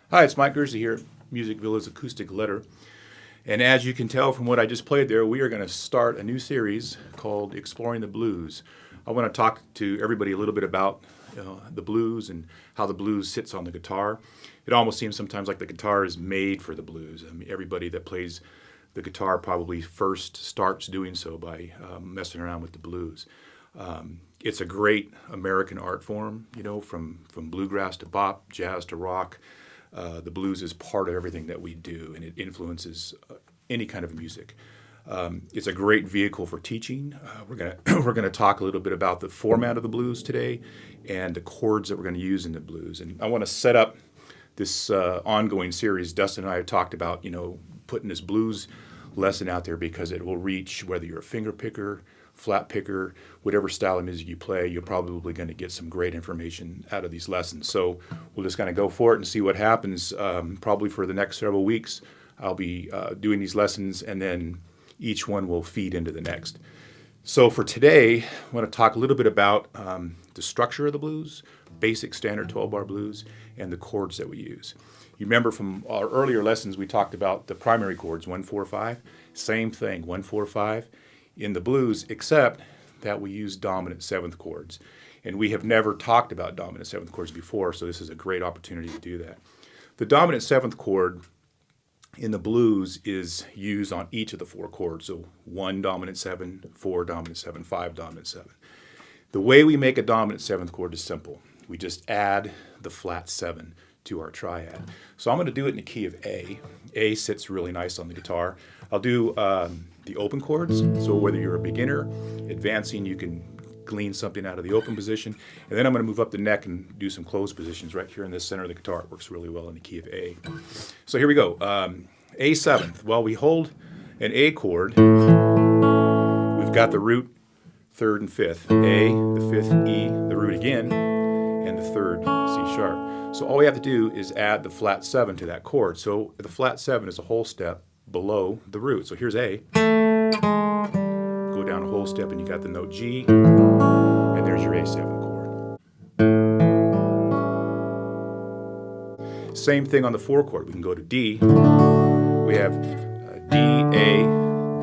Hi, it's Mike Gurzi here at Music Villa's Acoustic Letter. And as you can tell from what I just played there, we are going to start a new series called Exploring the Blues. I want to talk to everybody a little bit about the blues and how the blues sits on the guitar. It almost seems sometimes like the guitar is made for the blues. I mean, everybody that plays the guitar probably first starts doing so by messing around with the blues. It's a great American art form, from bluegrass to bop, jazz to rock. The blues is part of everything that we do, and it influences any kind of music. It's a great vehicle for teaching. We're gonna talk a little bit about the format of the blues today, and the chords that we're going to use in the blues. And I want to set up this ongoing series. Dustin and I have talked about putting this blues lesson out there because it will reach whether you're a finger picker, flat picker, whatever style of music you play. You're probably going to get some great information out of these lessons. So we'll just kind of go for it and see what happens. Probably for the next several weeks, I'll be doing these lessons, and then each one will feed into the next. So for today, I want to talk a little bit about the structure of the blues, basic standard 12-bar blues, and the chords that we use. You remember from our earlier lessons, we talked about the primary chords, 1, 4, 5. Same thing, 1, 4, 5 in the blues, except that we use dominant seventh chords. And we have never talked about dominant seventh chords before, so this is a great opportunity to do that. The dominant seventh chord in the blues is used on each of the four chords. So 1 dominant 7, 4 dominant 7, 5 dominant 7. The way we make a dominant seventh chord is simple. We just add the flat 7 to our triad. So I'm going to do it in the key of A. A sits really nice on the guitar. I'll do the open chords. So whether you're a beginner, advancing, you can glean something out of the open position. And then I'm going to move up the neck and do some closed positions right here in the center of the guitar. It works really well in the key of A. So here we go. A seventh. Well, we hold an A chord. We've got the root, third and fifth. A, the fifth, E, the root again, and the third, C sharp. So all we have to do is add the flat 7 to that chord. So the flat 7 is a whole step below the root. So here's A. Go down a whole step and you got the note G, and there's your A7 chord. Same thing on the 4 chord. We can go to D. We have D, A,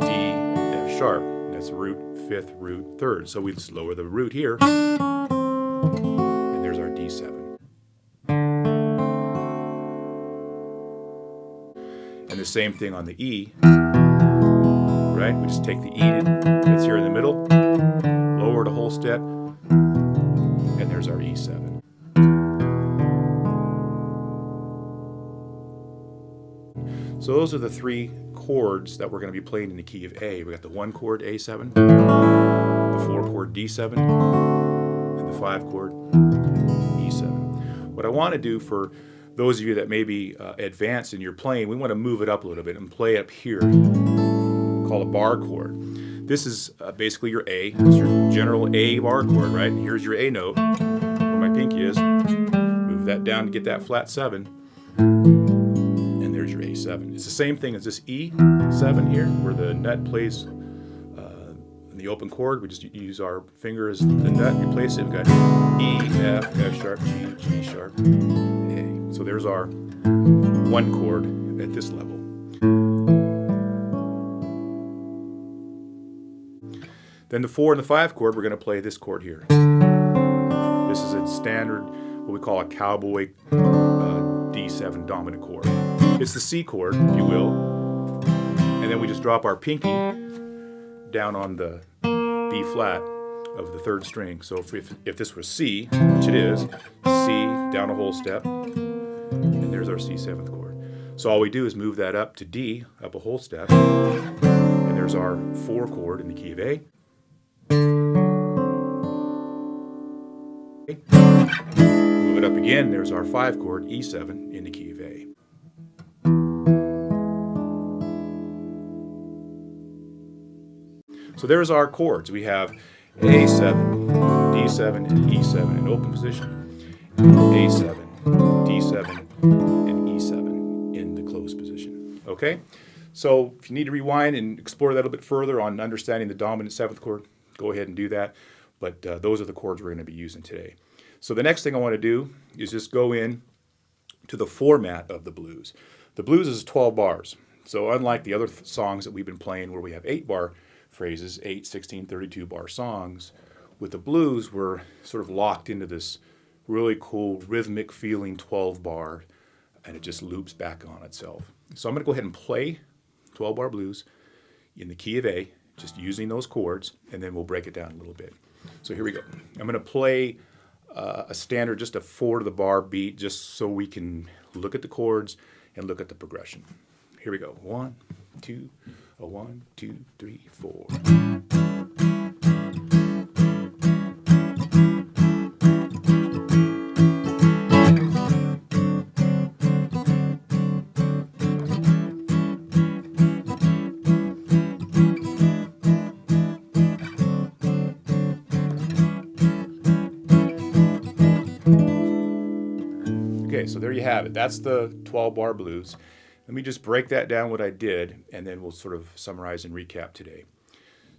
D, F sharp. That's root, 5th, root, 3rd. So we just lower the root here, and there's our D7. And the same thing on the E, right? We just take the E that's here in the middle, lower it a whole step, and there's our E7. So those are the 3 chords that we're going to be playing in the key of A. We got the 1 chord A7, the 4 chord D7, and the 5 chord E7. What I want to do for those of you that may be advanced in your playing, we want to move it up a little bit and play up here, called a bar chord. This is basically your A. It's your general A bar chord, right? And here's your A note, where my pinky is. Move that down to get that flat 7. And there's your A7. It's the same thing as this E7 here, where the nut plays in the open chord. We just use our finger as the nut, replace it. We've got E, F, F sharp, G, G sharp, A. So there's our 1 chord at this level. Then the 4 and the 5 chord, we're going to play this chord here. This is a standard, what we call a cowboy D7 dominant chord. It's the C chord, if you will. And then we just drop our pinky down on the B flat of the 3rd string. So if this was C, which it is, C down a whole step, and there's our C7th chord. So all we do is move that up to D, up a whole step, and there's our 4 chord in the key of A. Move it up again, there's our 5 chord, E7, in the key of A. So there's our chords. We have A7, D7, and E7 in open position, A7, D7, and E7 in the closed position. Okay? So if you need to rewind and explore that a little bit further on understanding the dominant 7th chord, go ahead and do that. But those are the chords we're going to be using today. So the next thing I want to do is just go in to the format of the blues. The blues is 12 bars. So unlike the other songs that we've been playing where we have 8-bar phrases, 8, 16, 32-bar songs, with the blues we're sort of locked into this really cool rhythmic feeling 12-bar, and it just loops back on itself. So I'm going to go ahead and play 12-bar blues in the key of A, just using those chords, and then we'll break it down a little bit. So here we go. I'm going to play a standard, just a 4 to the bar beat, just so we can look at the chords and look at the progression. Here we go. 1, 2, 1, 2, 3, 4. Okay, so there you have it. That's the 12-bar blues. Let me just break that down what I did, and then we'll sort of summarize and recap today.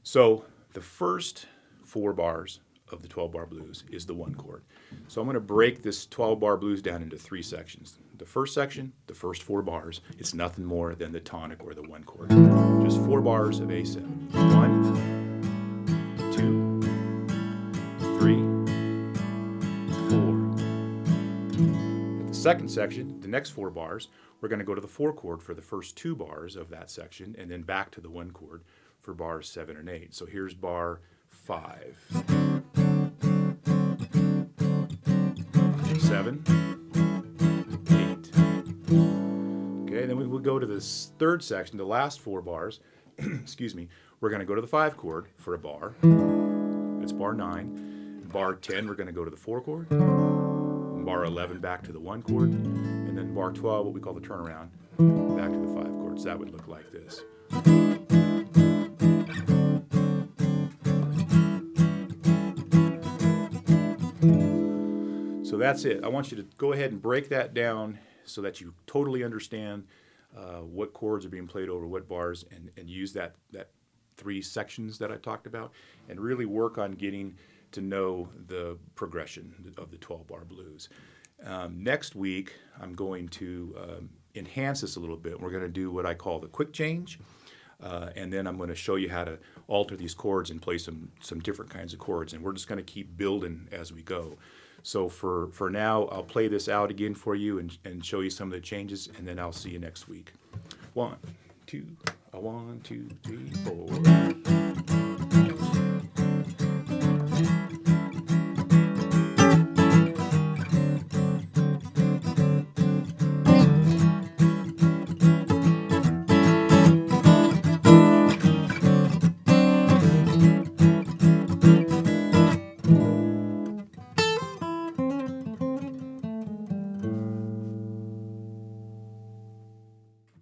So the first 4 bars of the 12-bar blues is the 1 chord. So I'm going to break this 12-bar blues down into 3 sections. The first section, the first 4 bars, it's nothing more than the tonic or the 1 chord. Just 4 bars of A7. 1, 2, 3, 4. Second section, the next 4 bars, we're going to go to the 4 chord for the first 2 bars of that section, and then back to the 1 chord for bars 7 and 8. So here's bar 5. 7, 8. Okay, then we will go to this third section, the last 4 bars. Excuse me. We're going to go to the 5 chord for a bar. That's bar 9. Bar 10, we're going to go to the 4 chord. Bar 11 back to the 1 chord, and then bar 12, what we call the turnaround, back to the 5 chords. That would look like this. So that's it. I want you to go ahead and break that down so that you totally understand what chords are being played over what bars, and use that 3 sections that I talked about, and really work on getting to know the progression of the 12-bar blues. Next week, I'm going to enhance this a little bit. We're going to do what I call the quick change, and then I'm going to show you how to alter these chords and play some different kinds of chords, and we're just going to keep building as we go. So for now, I'll play this out again for you and show you some of the changes, and then I'll see you next week. 1, 2, 1, 2, 3, 4.